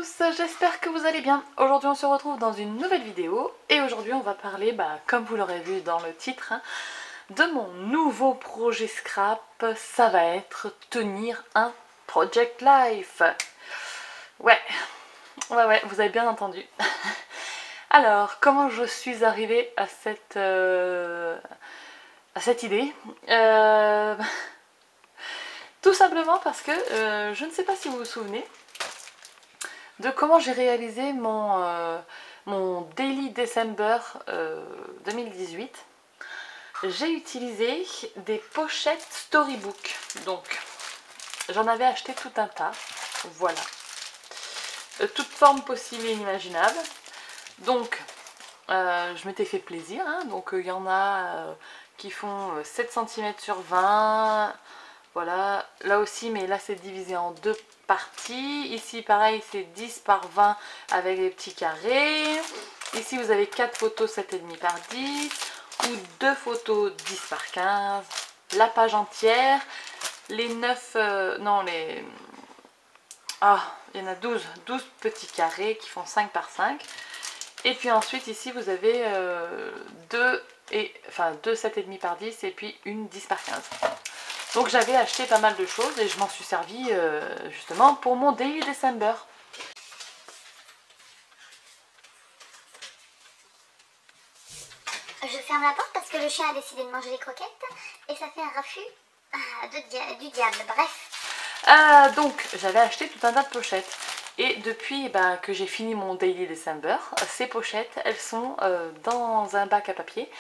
tous, j'espère que vous allez bien. Aujourd'hui on se retrouve dans une nouvelle vidéo et aujourd'hui on va parler, comme vous l'aurez vu dans le titre, de mon nouveau projet scrap. Ça va être tenir un Project Life. Ouais, vous avez bien entendu. Alors, comment je suis arrivée à cette idée? Tout simplement parce que je ne sais pas si vous vous souvenez de comment j'ai réalisé mon Daily December 2018. J'ai utilisé des pochettes Storybook. Donc, j'en avais acheté tout un tas. Voilà. Toutes formes possibles et inimaginables. Donc, je m'étais fait plaisir. Donc, il y en a qui font 7 cm sur 20. Voilà. Là aussi, mais là, c'est divisé en deux parties. Ici, pareil, c'est 10 par 20 avec des petits carrés. Ici, vous avez 4 photos 7,5 par 10 ou 2 photos 10 par 15. La page entière. Les 9... non, les... Ah, il y en a 12 petits carrés qui font 5 par 5. Et puis ensuite, ici, vous avez 2 7,5 par 10 et puis une 10 par 15. Donc j'avais acheté pas mal de choses et je m'en suis servi justement pour mon Daily December. Je ferme la porte parce que le chien a décidé de manger les croquettes et ça fait un raffut du diable, bref. Donc j'avais acheté tout un tas de pochettes. Et depuis que j'ai fini mon Daily December, ces pochettes, elles sont dans un bac à papier.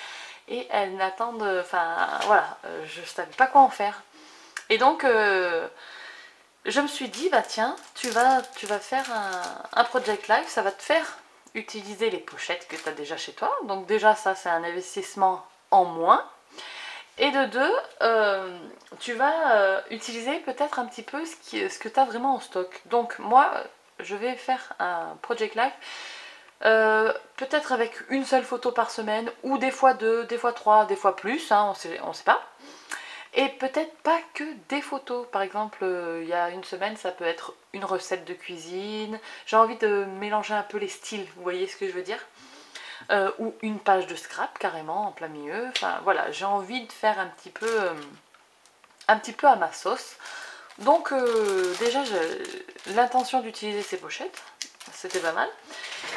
Et elles n'attendent, voilà, je ne savais pas quoi en faire. Et donc, je me suis dit, tiens, tu vas faire un Project Life, ça va te faire utiliser les pochettes que tu as déjà chez toi. Donc déjà, ça, c'est un investissement en moins. Et de deux, tu vas utiliser peut-être un petit peu ce que tu as vraiment en stock. Donc moi, je vais faire un Project Life. Peut-être avec une seule photo par semaine, ou des fois 2, des fois 3, des fois plus, on sait pas. Et peut-être pas que des photos. Par exemple, il y a une semaine, ça peut être une recette de cuisine. J'ai envie de mélanger un peu les styles, vous voyez ce que je veux dire, ou une page de scrap carrément en plein milieu. Enfin voilà, j'ai envie de faire un petit peu à ma sauce. Donc déjà, l'intention d'utiliser ces pochettes, c'était pas mal.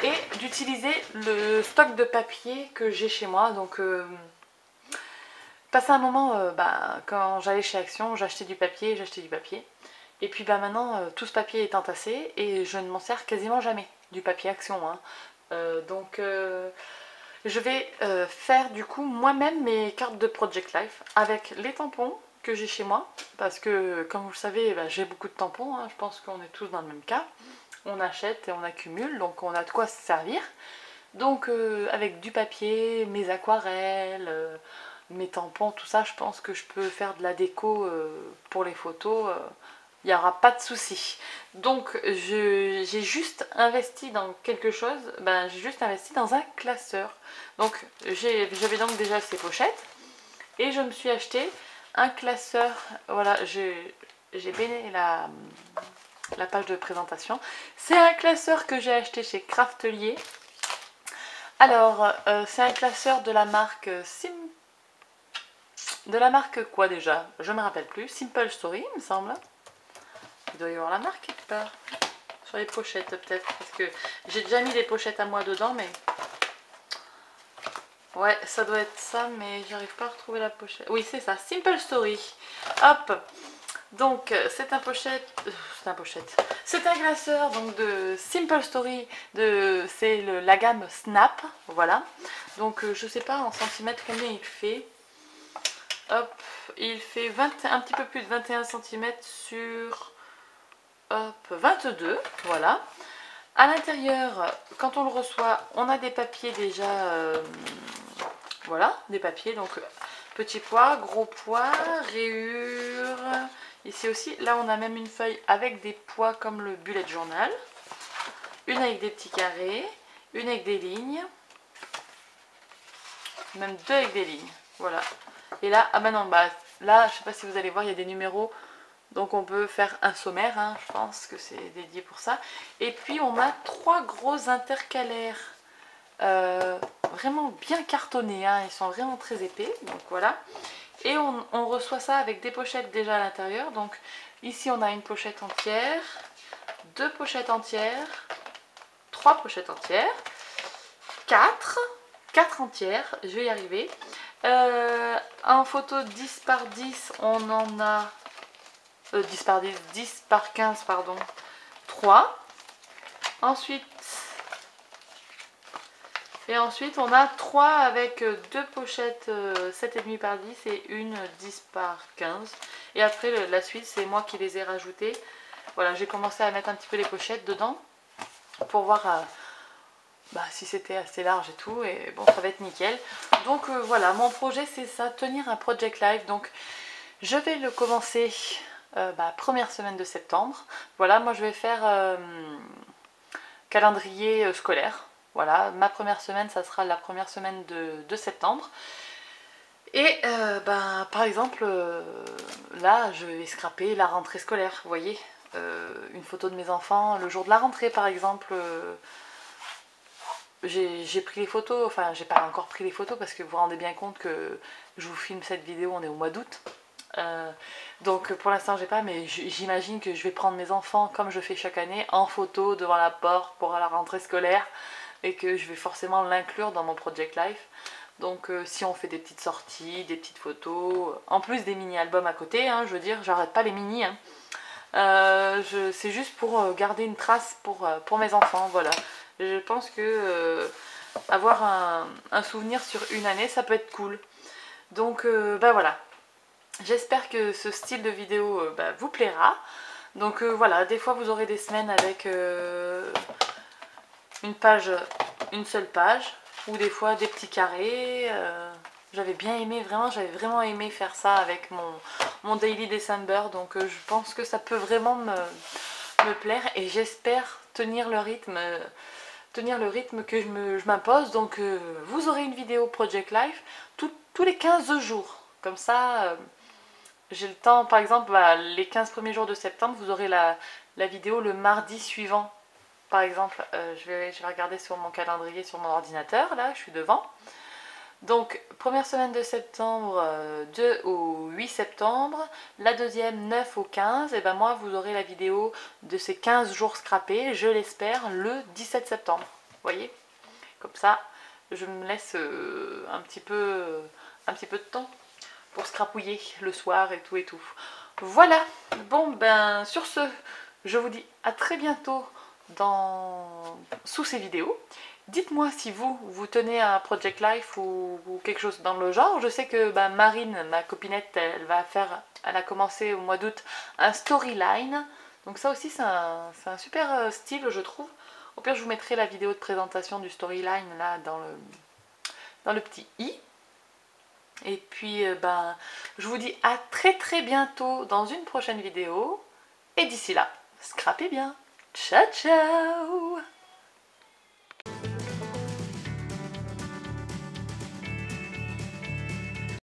Et d'utiliser le stock de papier que j'ai chez moi. Donc passé un moment, quand j'allais chez Action, j'achetais du papier. Et puis maintenant, tout ce papier est entassé et je ne m'en sers quasiment jamais du papier Action. Donc je vais faire du coup moi-même mes cartes de Project Life avec les tampons que j'ai chez moi. Parce que comme vous le savez, j'ai beaucoup de tampons. Je pense qu'on est tous dans le même cas. On achète et on accumule, donc on a de quoi se servir. Donc avec du papier, mes aquarelles, mes tampons, tout ça, je pense que je peux faire de la déco pour les photos. Il n'y aura pas de souci. Donc j'ai juste investi dans quelque chose, j'ai juste investi dans un classeur. Donc j'avais donc déjà ces pochettes et je me suis acheté un classeur. Voilà, j'ai béné la page de présentation. C'est un classeur que j'ai acheté chez Craftelier. Alors, c'est un classeur de la marque de la marque quoi déjà? Je me rappelle plus. Simple Story, il me semble. Il doit y avoir la marque quelque part. Sur les pochettes peut-être. Parce que j'ai déjà mis des pochettes à moi dedans, mais... Ouais, ça doit être ça, mais j'arrive pas à retrouver la pochette. Oui, c'est ça. Simple Story. Hop. Donc c'est un classeur donc de Simple Story, c'est la gamme Snap, voilà. Donc je sais pas en centimètres combien il fait. Hop, il fait un petit peu plus de 21 cm sur 22, voilà. À l'intérieur, quand on le reçoit, on a des papiers déjà, voilà, des papiers, donc petit poids, gros poids, rayures. Ici aussi, là on a même une feuille avec des poids comme le bullet journal. Une avec des petits carrés, une avec des lignes. Même deux avec des lignes, voilà. Et là, là je sais pas si vous allez voir, il y a des numéros Donc on peut faire un sommaire, hein, je pense que c'est dédié pour ça. Et puis on a 3 gros intercalaires, vraiment bien cartonnés, hein, ils sont vraiment très épais, donc voilà. Et on reçoit ça avec des pochettes déjà à l'intérieur. Donc ici on a une pochette entière, 2 pochettes entières, 3 pochettes entières, 4 entières, je vais y arriver. En photo 10 par 10, on en a 10 par 10, 10 par 15, pardon, 3. Ensuite, on a 3 avec 2 pochettes 7,5 par 10 et une 10 par 15. Et après, la suite, c'est moi qui les ai rajoutées. Voilà, j'ai commencé à mettre un petit peu les pochettes dedans pour voir si c'était assez large et tout. Et bon, ça va être nickel. Donc voilà, mon projet, c'est ça, tenir un project live. Donc, je vais le commencer première semaine de septembre. Voilà, moi je vais faire calendrier scolaire. Voilà, ma première semaine, ça sera la première semaine de septembre. Et par exemple, là, je vais scraper la rentrée scolaire, vous voyez. Une photo de mes enfants, le jour de la rentrée par exemple. J'ai pris les photos, enfin j'ai pas encore pris les photos parce que vous vous rendez bien compte que je vous filme cette vidéo, on est au mois d'août. Donc pour l'instant j'ai pas, mais j'imagine que je vais prendre mes enfants comme je fais chaque année en photo devant la porte pour la rentrée scolaire et que je vais forcément l'inclure dans mon project life. Donc si on fait des petites sorties, des petites photos, en plus des mini-albums à côté, hein, je veux dire, j'arrête pas les mini. Hein. C'est juste pour garder une trace pour mes enfants, voilà. Je pense que avoir un souvenir sur une année, ça peut être cool. Donc voilà. J'espère que ce style de vidéo vous plaira. Donc voilà, des fois vous aurez des semaines avec une seule page, ou des fois des petits carrés. J'avais vraiment aimé faire ça avec mon Daily December, donc je pense que ça peut vraiment me plaire et j'espère tenir le rythme que je m'impose. Donc vous aurez une vidéo Project Life tous les 15 jours, comme ça j'ai le temps. Par exemple les 15 premiers jours de septembre, vous aurez la vidéo le mardi suivant. Par exemple, je vais regarder sur mon calendrier sur mon ordinateur, là je suis devant. Donc première semaine de septembre, 2 au 8 septembre, la deuxième 9 au 15, et ben moi vous aurez la vidéo de ces 15 jours scrappés, je l'espère, le 17 septembre. Vous voyez? Comme ça, je me laisse un petit peu de temps pour scrapouiller le soir et tout et tout. Voilà, bon ben sur ce, je vous dis à très bientôt sous ces vidéos. Dites-moi si vous tenez un Project Life ou quelque chose dans le genre. Je sais que Marine, ma copinette, elle a commencé au mois d'août un storyline. Donc ça aussi c'est un super style je trouve. Au pire je vous mettrai la vidéo de présentation du storyline là dans le petit i. Et puis je vous dis à très bientôt dans une prochaine vidéo. Et d'ici là, scrapez bien. Ciao ciao!